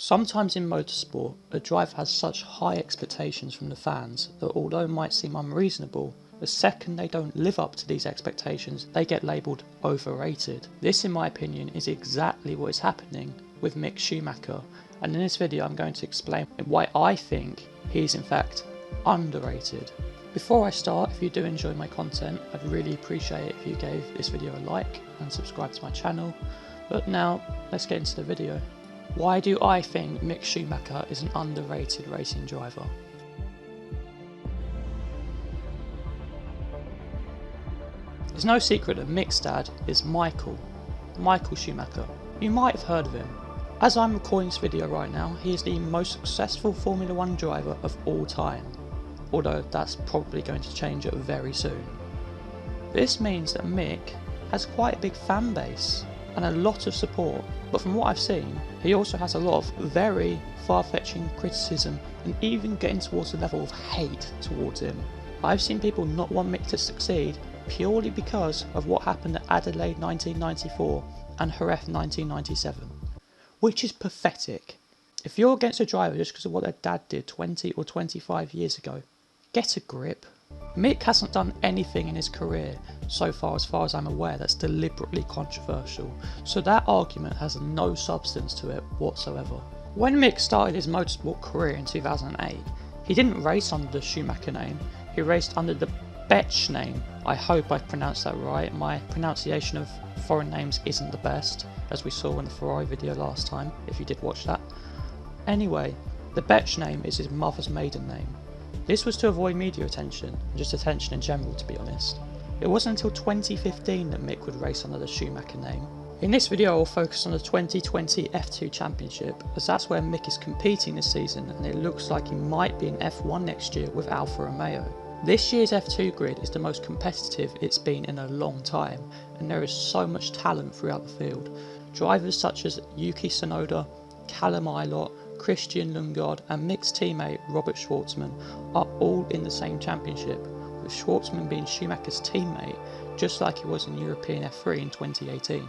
Sometimes in motorsport, a driver has such high expectations from the fans that although it might seem unreasonable, the second they don't live up to these expectations, they get labelled overrated. This, in my opinion, is exactly what is happening with Mick Schumacher, and in this video I'm going to explain why I think he is in fact underrated. Before I start, if you do enjoy my content, I'd really appreciate it if you gave this video a like and subscribe to my channel. But now, let's get into the video. Why do I think Mick Schumacher is an underrated racing driver? It's no secret that Mick's dad is Michael Schumacher. You might have heard of him. As I'm recording this video right now, he is the most successful Formula 1 driver of all time, although that's probably going to change very soon. This means that Mick has quite a big fan base and a lot of support, but from what I've seen, he also has a lot of very far-fetching criticism and even getting towards the level of hate towards him. I've seen people not want Mick to succeed purely because of what happened at Adelaide 1994 and Jerez 1997, which is pathetic. If you're against a driver just because of what their dad did 20 or 25 years ago, get a grip. Mick hasn't done anything in his career so far as I'm aware, that's deliberately controversial, so that argument has no substance to it whatsoever. When Mick started his motorsport career in 2008, he didn't race under the Schumacher name, he raced under the Betsch name. I hope I pronounced that right. My pronunciation of foreign names isn't the best, as we saw in the Ferrari video last time, if you did watch that. Anyway, the Betsch name is his mother's maiden name. This was to avoid media attention, and just attention in general to be honest. It wasn't until 2015 that Mick would race under the Schumacher name. In this video I will focus on the 2020 F2 Championship, as that's where Mick is competing this season and it looks like he might be in F1 next year with Alfa Romeo. This year's F2 grid is the most competitive it's been in a long time, and there is so much talent throughout the field. Drivers such as Yuki Tsunoda, Callum Ilott, Christian Lundgaard and Mick's teammate Robert Shwartzman are all in the same championship, with Shwartzman being Schumacher's teammate just like he was in European F3 in 2018.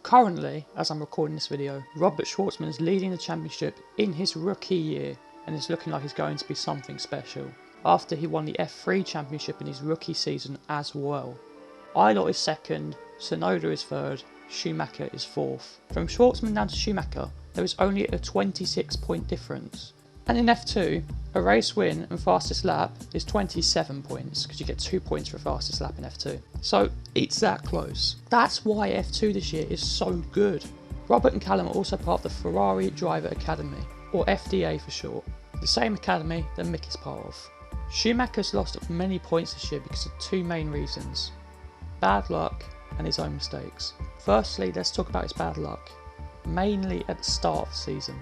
Currently, as I'm recording this video, Robert Shwartzman is leading the championship in his rookie year and it's looking like he's going to be something special, after he won the F3 championship in his rookie season as well. Ilott is second, Tsunoda is third, Schumacher is fourth. From Shwartzman down to Schumacher, there is only a 26-point difference. And in F2, a race win and fastest lap is 27 points, because you get 2 points for fastest lap in F2. So it's that close. That's why F2 this year is so good. Robert and Callum are also part of the Ferrari Driver Academy, or FDA for short, the same academy that Mick is part of. Schumacher's lost many points this year because of two main reasons: bad luck and his own mistakes. Firstly, let's talk about his bad luck, mainly at the start of the season.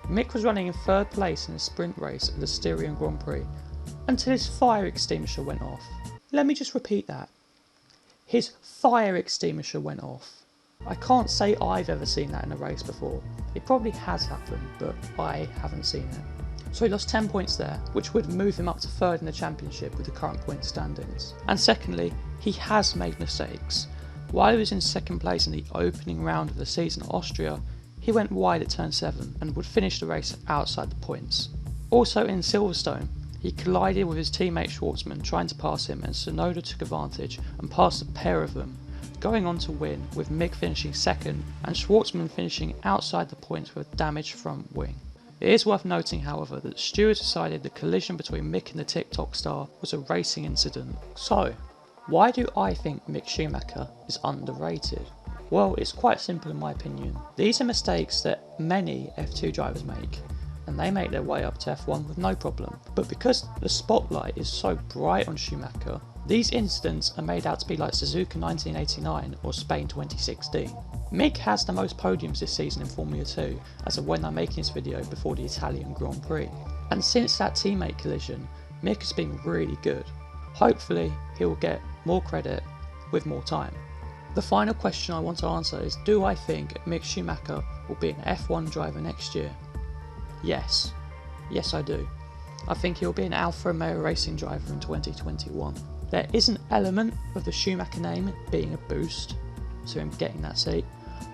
Mick was running in third place in a sprint race at the Styrian Grand Prix until his fire extinguisher went off. Let me just repeat that. His fire extinguisher went off. I can't say I've ever seen that in a race before. It probably has happened, but I haven't seen it. So he lost 10 points there, which would move him up to third in the championship with the current point standings. And secondly, he has made mistakes. While he was in second place in the opening round of the season at Austria, he went wide at turn 7 and would finish the race outside the points. Also in Silverstone, he collided with his teammate Shwartzman trying to pass him, and Tsunoda took advantage and passed a pair of them, going on to win, with Mick finishing second and Shwartzman finishing outside the points with a damaged front wing. It is worth noting, however, that the stewards decided the collision between Mick and the TikTok star was a racing incident. So, why do I think Mick Schumacher is underrated? Well, it's quite simple in my opinion. These are mistakes that many F2 drivers make, and they make their way up to F1 with no problem. But because the spotlight is so bright on Schumacher, these incidents are made out to be like Suzuka 1989 or Spain 2016. Mick has the most podiums this season in Formula 2 as of when I'm making this video before the Italian Grand Prix. And since that teammate collision, Mick has been really good. Hopefully he'll get more credit with more time. The final question I want to answer is, do I think Mick Schumacher will be an F1 driver next year? Yes. Yes I do. I think he'll be an Alfa Romeo racing driver in 2021. There is an element of the Schumacher name being a boost to him getting that seat,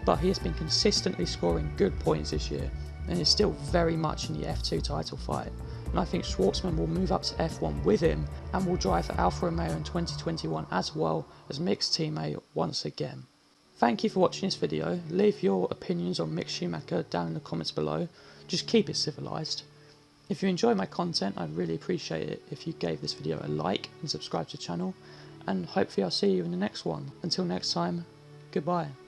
but he has been consistently scoring good points this year and is still very much in the F2 title fight, and I think Schwartzman will move up to F1 with him and will drive for Alfa Romeo in 2021 as well as Mick's teammate once again. Thank you for watching this video. Leave your opinions on Mick Schumacher down in the comments below. Just keep it civilised. If you enjoy my content, I'd really appreciate it if you gave this video a like and subscribe to the channel, and hopefully I'll see you in the next one. Until next time, goodbye.